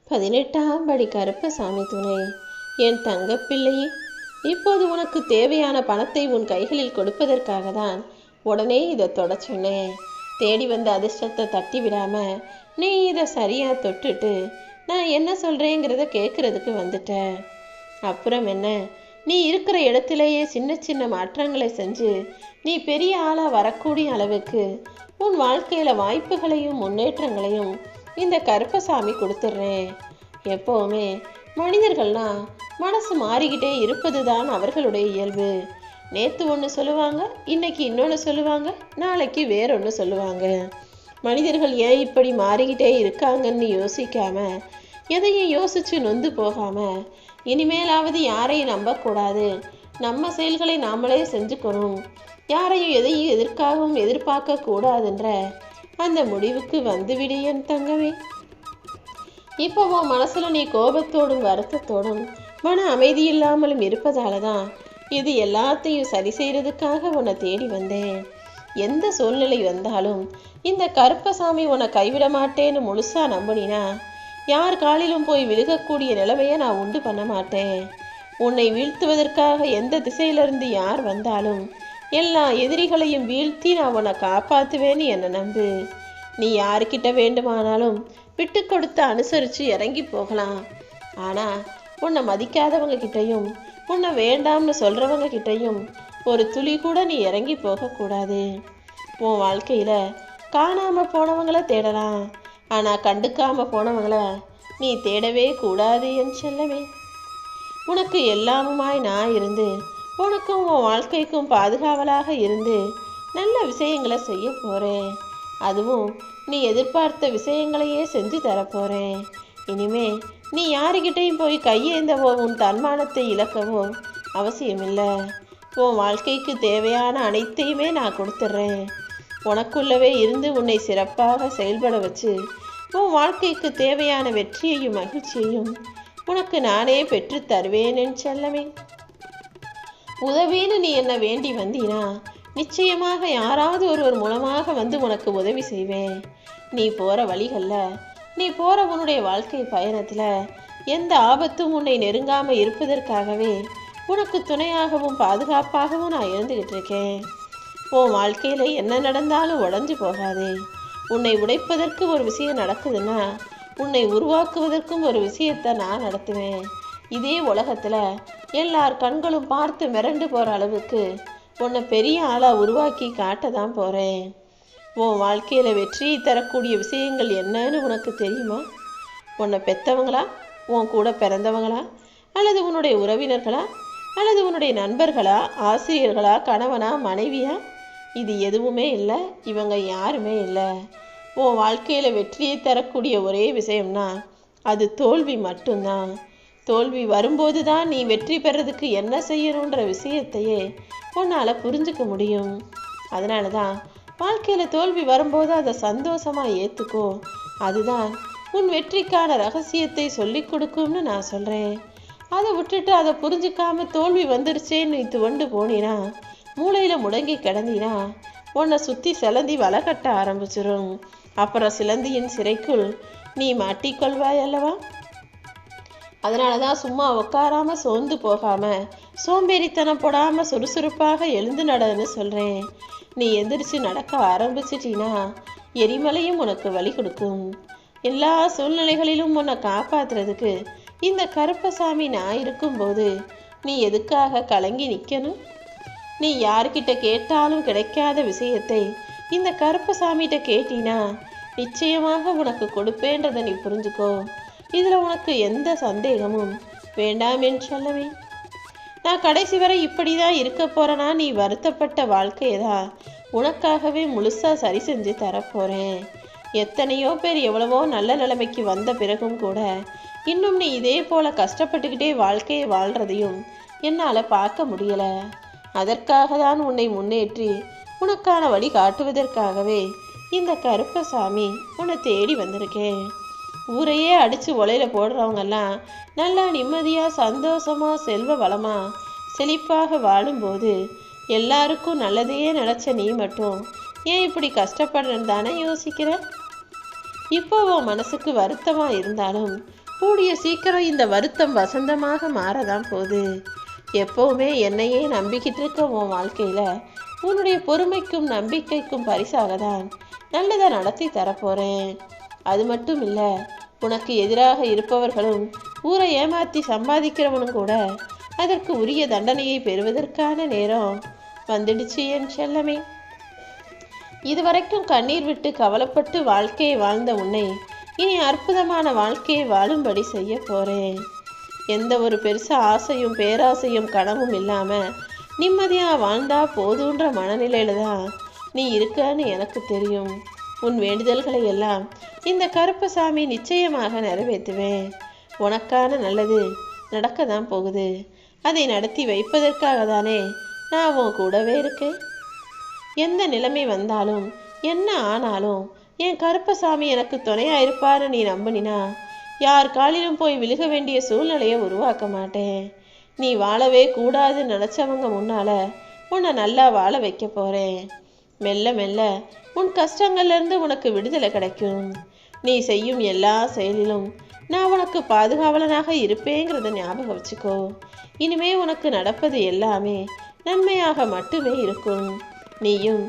18ஆம் படி கருப்பசாமி துணை. என் தங்கப்பிள்ளையே, இப்போது உனக்கு தேவையான பணத்தை உன் கைகளில் கொடுப்பதற்காக தான் உடனே இதை தொட சொன்னேன். தேடி வந்த அதிர்ஷ்டத்தை தட்டி விடாம நீ இதை சரியா தொட்டுட்டு நான் என்ன சொல்றேங்கிறத கேட்கறதுக்கு வந்துட்ட. அப்புறம் என்ன, நீ இருக்கிற இடத்திலேயே சின்ன சின்ன மாற்றங்களை செஞ்சு நீ பெரிய ஆளா வரக்கூடிய அளவுக்கு உன் வாழ்க்கையில வாய்ப்புகளையும் முன்னேற்றங்களையும் இந்த கருப்பசாமி கொடுத்துட்றேன். எப்பவுமே மனிதர்கள்னா மனசு மாறிக்கிட்டே இருப்பது தான் அவர்களுடைய இயல்பு. நேற்று ஒன்று சொல்லுவாங்க, இன்னைக்கு இன்னொன்று சொல்லுவாங்க, நாளைக்கு வேறொன்று சொல்லுவாங்க. மனிதர்கள் ஏன் இப்படி மாறிக்கிட்டே இருக்காங்கன்னு யோசிக்காம, எதையும் யோசிச்சு நொந்து போகாம, இனிமேலாவது யாரையும் நம்பக்கூடாது, நம்ம செயல்களை நாமளே செஞ்சுக்கணும், யாரையும் எதையும் எதற்காகவும் எதிர்பார்க்க கூடாதுன்ற அந்த முடிவுக்கு வந்துவிடு என் தங்கமே. இப்போ உன் மனசுல நீ கோபத்தோடும் வருத்தத்தோடும் மன அமைதி இல்லாமலும் இருப்பதால தான் இது எல்லாத்தையும் சரி செய்யறதுக்காக உன்னை தேடி வந்தேன். எந்த சூழ்நிலை வந்தாலும் இந்த கருப்பசாமி உன்னை கைவிட மாட்டேன்னு முழுசா நம்பினா யார் காலிலும் போய் விழுகக்கூடிய நிலைமையை நான் உண்டு பண்ண மாட்டேன். உன்னை வீழ்த்துவதற்காக எந்த திசையிலிருந்து யார் வந்தாலும் எல்லா எதிரிகளையும் வீழ்த்தி நான் உன்னை காப்பாற்றுவேன்னு என்னை நம்பு. நீ யாருக்கிட்ட வேண்டுமானாலும் விட்டு கொடுத்து அனுசரித்து இறங்கி போகலாம். ஆனால் உன்னை மதிக்காதவங்க கிட்டையும் உன்னை வேண்டாம்னு சொல்கிறவங்க கிட்டையும் ஒரு துளி கூட நீ இறங்கி போகக்கூடாது. உன் வாழ்க்கையில் காணாமல் போனவங்கள தேடலாம், ஆனால் கண்டுக்காமல் போனவங்கள நீ தேடவே கூடாது என் செல்லமே. உனக்கு எல்லாமுமாய் நான் இருந்து உனக்கும் உன் வாழ்க்கைக்கும் பாதுகாவலாக இருந்து நல்ல விஷயங்களை செய்ய போகிறேன். அதுவும் நீ எதிர்பார்த்த விஷயங்களையே செஞ்சு தரப்போகிறேன். இனிமே நீ யாருக்கிட்டையும் போய் கையேந்தவோ உன் தன்மானத்தை இழக்கவோ அவசியமில்லை. உன் வாழ்க்கைக்கு தேவையான அனைத்தையுமே நான் கொடுத்துட்றேன். உனக்குள்ளவே இருந்து உன்னை சிறப்பாக செயல்பட வச்சு உன் வாழ்க்கைக்கு தேவையான வெற்றியையும் மகிழ்ச்சியையும் உனக்கு நானே பெற்று தருவேன் செல்லமே. உதவின்னு நீ என்ன வேண்டி வந்தீனா நிச்சயமாக யாராவது ஒருவர் மூலமாக வந்து உனக்கு உதவி செய்வேன். நீ போகிற வழிகளில், நீ போகிற உன்னுடைய வாழ்க்கை பயணத்தில் எந்த ஆபத்தும் உன்னை நெருங்காமல் இருப்பதற்காகவே உனக்கு துணையாகவும் பாதுகாப்பாகவும் நான் இருந்துகிட்டு இருக்கேன். உன் வாழ்க்கையில் என்ன நடந்தாலும் உடஞ்சி போகாதே. உன்னை உடைப்பதற்கு ஒரு விஷயம் நடக்குதுன்னா உன்னை உருவாக்குவதற்கும் ஒரு விஷயத்தை நான் நடத்துவேன். இதே உலகத்தில் எல்லார் கண்களும் பார்த்து மிரண்டு போகிற அளவுக்கு உன்னை பெரிய ஆளாக உருவாக்கி காட்ட தான் போகிறேன். உன் வாழ்க்கையில் வெற்றியை தரக்கூடிய விஷயங்கள் என்னன்னு உனக்கு தெரியுமா? உன்னை பெற்றவங்களா, உன் கூட பிறந்தவங்களா, அல்லது உன்னுடைய உறவினர்களா, அல்லது உன்னுடைய நண்பர்களா, ஆசிரியர்களா, கணவனா, மனைவியா? இது எதுவுமே இல்லை, இவங்க யாருமே இல்லை. உன் வாழ்க்கையில் வெற்றியை தரக்கூடிய ஒரே விஷயம்னா அது தோல்வி மட்டும்தான். தோல்வி வரும்போது தான் நீ வெற்றி பெறதுக்கு என்ன செய்யணுன்ற விஷயத்தையே உன்னால் புரிஞ்சுக்க முடியும். அதனால தான் வாழ்க்கையில் தோல்வி வரும்போது அதை சந்தோஷமாக ஏற்றுக்கோ. அதுதான் உன் வெற்றிக்கான ரகசியத்தை சொல்லி கொடுக்கும்னு நான் சொல்கிறேன். அதை விட்டுட்டு அதை புரிஞ்சுக்காம தோல்வி வந்துருச்சேன்னு நீ துவண்டு போனினா, மூளையில் முடங்கி கிடந்தினா உன்னை சுற்றி சிலந்தி வலை கட்ட ஆரம்பிச்சிடும். அப்புறம் சிலந்தியின் சிறைக்குள் நீ மாட்டிக்கொள்வாய் அல்லவா? அதனால தான் சும்மா உட்காராம சோர்ந்து போகாம சோம்பேறித்தனம் போடாமல் சுறுசுறுப்பாக எழுந்து நடன்னு சொல்கிறேன். நீ எந்திரிச்சு நடக்க ஆரம்பிச்சிட்டினா எரிமலையும் உனக்கு வழி கொடுக்கும். எல்லா சூழ்நிலைகளிலும் உன்னை காப்பாற்றுறதுக்கு இந்த கருப்பசாமி நான் இருக்கும்போது நீ எதுக்காக கலங்கி நிற்கணும்? நீ யார்கிட்ட கேட்டாலும் கிடைக்காத விஷயத்தை இந்த கருப்பசாமிகிட்ட கேட்டினா நிச்சயமாக உனக்கு கொடுப்பேன்றதை நீ புரிஞ்சுக்கோ. இதில் உனக்கு எந்த சந்தேகமும் வேண்டாம் என்று சொல்லவே. நான் கடைசி வரை இப்படி தான் இருக்க போகிறேன்னா நீ வருத்தப்பட்ட வாழ்க்கையை தான் உனக்காகவே முழுசாக சரி செஞ்சு தரப்போகிறேன். எத்தனையோ பேர் எவ்வளவோ நல்ல நிலைமைக்கு வந்த பிறகும் கூட இன்னும் நீ இதே போல் கஷ்டப்பட்டுக்கிட்டே வாழ்க்கையை வாழ்கிறதையும் என்னால் பார்க்க முடியலை. அதற்காக தான் உன்னை முன்னேற்றி உனக்கான வழி காட்டுவதற்காகவே இந்த கருப்பசாமி உன்னை தேடி வந்திருக்கேன். ஊரையே அடித்து உலையில் போடுறவங்கெல்லாம் நல்லா நிம்மதியாக சந்தோஷமாக செல்வ வளமாக செழிப்பாக வாழும்போது எல்லாருக்கும் நல்லதையே நினச்ச நீ மட்டும் ஏன் இப்படி கஷ்டப்படுறேன்னு தானே யோசிக்கிற? இப்போ உன் மனசுக்கு வருத்தமாக இருந்தாலும் கூடிய சீக்கிரம் இந்த வருத்தம் வசந்தமாக மாறதான் போகுது. எப்பவுமே என்னையே நம்பிக்கிட்டு இருக்க உன் வாழ்க்கையில உன்னுடைய பொறுமைக்கும் நம்பிக்கைக்கும் பரிசாக தான் நல்லதை நடத்தி தரப்போறேன். அது மட்டும் இல்ல, உனக்கு எதிராக இருப்பவர்களும் ஊரை ஏமாத்தி சம்பாதிக்கிறவனும் கூட அதற்கு உரிய தண்டனையை பெறுவதற்கான நேரம் வந்துடுச்சு என் செல்லமே. இதுவரைக்கும் கண்ணீர் விட்டு கவலைப்பட்டு வாழ்க்கையை வாழ்ந்த உன்னை இனி அற்புதமான வாழ்க்கையை வாழும்படி செய்ய போறேன். எந்த ஒரு பெருசா ஆசையும் பேராசையும் கனவும் இல்லாம நிம்மதியா வாழ்ந்தா போதுன்ற மனநிலையில தான் நீ இருக்கன்னு எனக்கு தெரியும். உன் வேண்டுதல்களை எல்லாம் இந்த கருப்பசாமி நிச்சயமாக நிறைவேற்றுவேன். உனக்கான நல்லது நடக்க தான் போகுது. அதை நடத்தி வைப்பதற்காக தானே நான் உன் கூடவே இருக்கேன். எந்த நிலைமை வந்தாலும் என்ன ஆனாலும் என் கருப்பசாமி எனக்கு துணையா இருப்பான்னு நீ நம்பினா யார் காலிலும் போய் விழுக வேண்டிய சூழ்நிலையை உருவாக்க மாட்டேன். நீ வாழவே கூடாதுன்னு நினைச்சவங்க முன்னால உன்னை நல்லா வாழ வைக்க போறேன். மெல்ல மெல்ல உன் கஷ்டங்கள்ல இருந்து உனக்கு விடுதலை கிடைக்கும். நீ செய்யும் எல்லா செயலிலும் நான் உனக்கு பாதுகாவலனாக இருப்பேங்கிறத ஞாபகம் வச்சுக்கோ. இனிமே உனக்கு நடப்பது எல்லாமே நன்மையாக மட்டுமே இருக்கும். நீயும்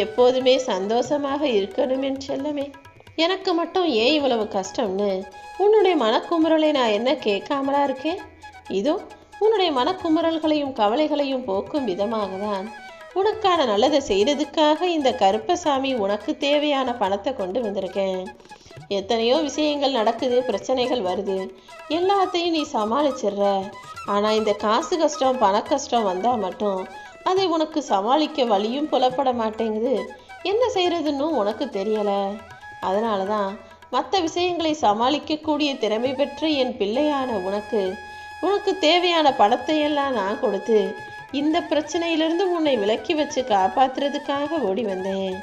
எப்போதுமே சந்தோஷமாக இருக்கணும் என் செல்லமே. எனக்கு மட்டும் ஏன் இவ்வளவு கஷ்டம்னு உன்னுடைய மனக்குமுறலை நான் என்ன கேட்காமலா இருக்கேன்? இதோ உன்னுடைய மனக்குமுறல்களையும் கவலைகளையும் போக்கும் விதமாக தான் உனக்கான நல்லதை செய்யறதுக்காக இந்த கருப்பசாமி உனக்கு தேவையான பணத்தை கொண்டு வந்திருக்கேன். எத்தனையோ விஷயங்கள் நடக்குது, பிரச்சனைகள் வருது, எல்லாத்தையும் நீ சமாளிச்சிடுற. ஆனா இந்த காசு கஷ்டம் பண கஷ்டம் வந்தா மட்டும் அதை உனக்கு சமாளிக்க வழியும் புலப்பட மாட்டேங்குது. என்ன செய்யறதுன்னு உனக்கு தெரியல. அதனாலதான் மற்ற விஷயங்களை சமாளிக்கக்கூடிய திறமை பெற்ற என் பிள்ளையான உனக்கு தேவையான பணத்தை எல்லாம் நான் கொடுத்து இந்த பிரச்சனையிலிருந்து உன்னை விலக்கி வச்சு காப்பாத்துறதுக்காக ஓடி வந்தேன்.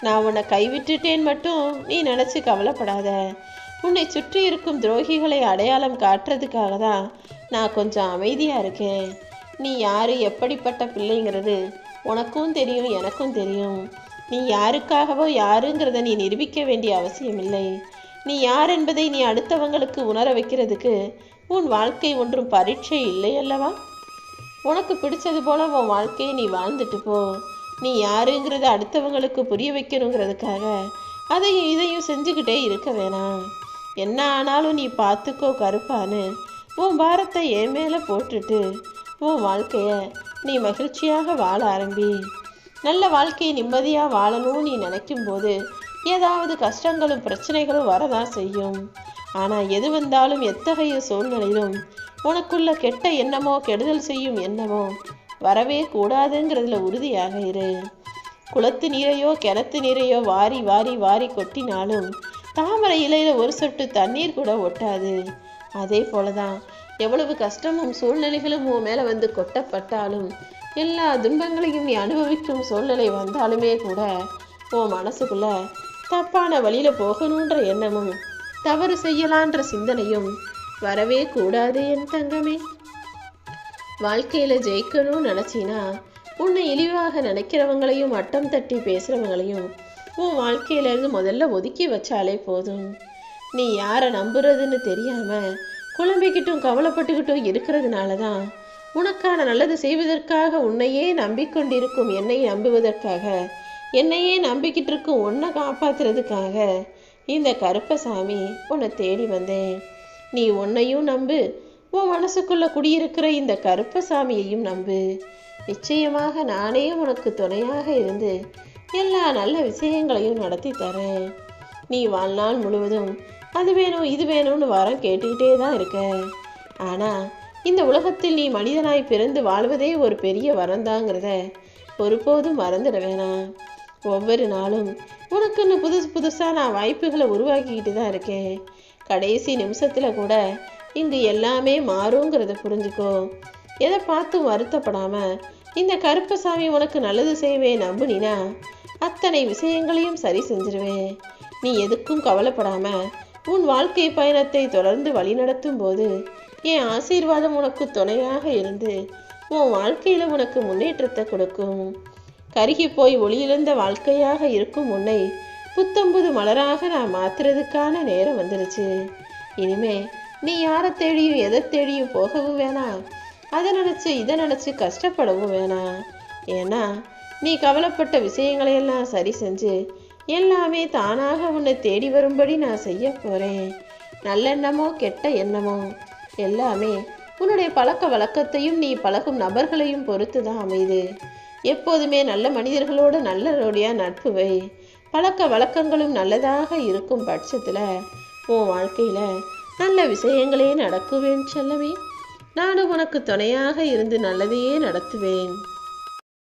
நான் உன்னை கைவிட்டுட்டேன் மட்டும் நீ நினைச்சு கவலைப்படாத. உன்னை சுற்றி இருக்கும் துரோகிகளை அடையாளம் காட்டுறதுக்காக தான் நான் கொஞ்சம் அமைதியா இருக்கேன். நீ யாரு எப்படிப்பட்ட பிள்ளைங்கிறது உனக்கும் தெரியும், எனக்கும் தெரியும். நீ யாருக்காகவோ யாருங்கிறத நீ நிரூபிக்க வேண்டிய அவசியம் இல்லை. நீ யார் என்பதை நீ அடுத்தவங்களுக்கு உணர வைக்கிறதுக்கு உன் வாழ்க்கை ஒன்றும் பரீட்சை இல்லை அல்லவா? உனக்கு பிடிச்சது போல உன் வாழ்க்கையை நீ வாழ்ந்துட்டு போ. நீ யாருங்கிறத அடுத்தவங்களுக்கு புரிய வைக்கணுங்கிறதுக்காக அதையும் இதையும் செஞ்சுக்கிட்டே இருக்க வேணாம். என்ன ஆனாலும் நீ பார்த்துக்கோ கருப்பான்னு உன் பாரத்தை என் மேல போட்டுட்டு உன் வாழ்க்கைய நீ மகிழ்ச்சியாக வாழ ஆரம்பி. நல்ல வாழ்க்கையை நிம்மதியா வாழணும்னு நீ நினைக்கும் போது ஏதாவது கஷ்டங்களும் பிரச்சனைகளும் வரதான் செய்யும். ஆனா எது வந்தாலும் எத்தகைய சூழ்நிலையிலும் உனக்குள்ள கெட்ட எண்ணமோ கெடுதல் செய்யும் எண்ணமோ வரவே கூடாதுங்கிறதுல உறுதியாக இரு. குளத்து நீரையோ கிணத்து நீரையோ வாரி வாரி வாரி கொட்டினாலும் தாமரை இலையில ஒரு சொட்டு தண்ணீர் கூட ஒட்டாது. அதே போலதான் எவ்வளவு கஷ்டமும் சூழ்நிலைகளும் உன் மேல வந்து கொட்டப்பட்டாலும் எல்லா துன்பங்களையும் நீ அனுபவிக்கும் சூழ்நிலை வந்தாலுமே கூட உன் மனசுக்குள்ள தப்பான வழியில போகணுன்ற எண்ணமும் தவறு செய்யலான்ற சிந்தனையும் வரவே கூடாது என் தங்கமே. வாழ்க்கையில ஜெயிக்கணும்னு நினைச்சினா உன்னை இழிவாக நினைக்கிறவங்களையும் மட்டம் தட்டி பேசுறவங்களையும் உன் வாழ்க்கையில இருந்து முதல்ல ஒதுக்கி வச்சாலே போதும். நீ யாரை நம்புறதுன்னு தெரியாம குழம்பிக்கிட்டும் கவலைப்பட்டுக்கிட்டும் இருக்கிறதுனாலதான் உனக்கான நல்லது செய்வதற்காக உன்னையே நம்பிக்கொண்டிருக்கும் என்னை நம்புவதற்காக என்னையே நம்பிக்கிட்டு இருக்கும் உன்னை காப்பாத்துறதுக்காக இந்த கருப்பசாமி உன்னை தேடி வந்தேன். நீ உன்னையும் நம்பு, உன் மனசுக்குள்ள குடியிருக்கிற இந்த கருப்பசாமியையும் நம்பு. நிச்சயமாக நானே உனக்கு துணையாக இருந்து எல்லா நல்ல விஷயங்களையும் நடத்தி தரேன். நீ வாழ்நாள் முழுவதும் அது வேணும் இது வேணும்னு வரம் கேட்டுக்கிட்டே தான் இருக்க. ஆனா இந்த உலகத்தில் நீ மனிதனாய் பிறந்து வாழ்வதே ஒரு பெரிய வரந்தாங்கிறத ஒருபோதும் மறந்துட வேணாம். ஒவ்வொரு நாளும் உனக்குன்னு புதுசா நான் வாய்ப்புகளை உருவாக்கிக்கிட்டு தான் இருக்கேன். கடைசி நிமிஷத்துல கூட இங்கு எல்லாமே மாறுங்கிறத புரிஞ்சுக்கோ. எதை பார்த்தும் வருத்தப்படாம இந்த கருப்பசாமி உனக்கு நல்லது செய்வேன் நம்புனினா அத்தனை விஷயங்களையும் சரி செஞ்சிருவேன். நீ எதுக்கும் கவலைப்படாம உன் வாழ்க்கை பயணத்தை தொடர்ந்து வழிநடத்தும் போது என் ஆசீர்வாதம் உனக்கு துணையாக இருந்து உன் வாழ்க்கையில உனக்கு முன்னேற்றத்தை கொடுக்கும். கருகி போய் ஒளியிழந்த வாழ்க்கையாக இருக்கும் உன்னை புத்தம்புது மலராக நான் மாத்துறதுக்கான நேரம் வந்துருச்சு. இனிமே நீ யாரை தேடியும் எதை தேடியும் போகவும் வேணாம், அதை நினச்சி இதை நினச்சி கஷ்டப்படவும் வேணாம். ஏன்னா நீ கவலைப்பட்ட விஷயங்களையெல்லாம் சரி செஞ்சு எல்லாமே தானாக உன்னை தேடி வரும்படி நான் செய்ய போகிறேன். நல்லெண்ணமோ கெட்ட எண்ணமோ எல்லாமே உன்னுடைய பழக்க வழக்கத்தையும் நீ பழகும் நபர்களையும் பொறுத்து தான் அமையுது. எப்போதுமே நல்ல மனிதர்களோடு நல்லபடியாக நட்பு வை. பழக்க வழக்கங்களும் நல்லதாக இருக்கும் பட்சத்தில் உன் வாழ்க்கையில் நல்ல விஷயங்களே நடக்குவேன் செல்லவே. நானும் உனக்கு துணையாக இருந்து நல்லதையே நடத்துவேன்.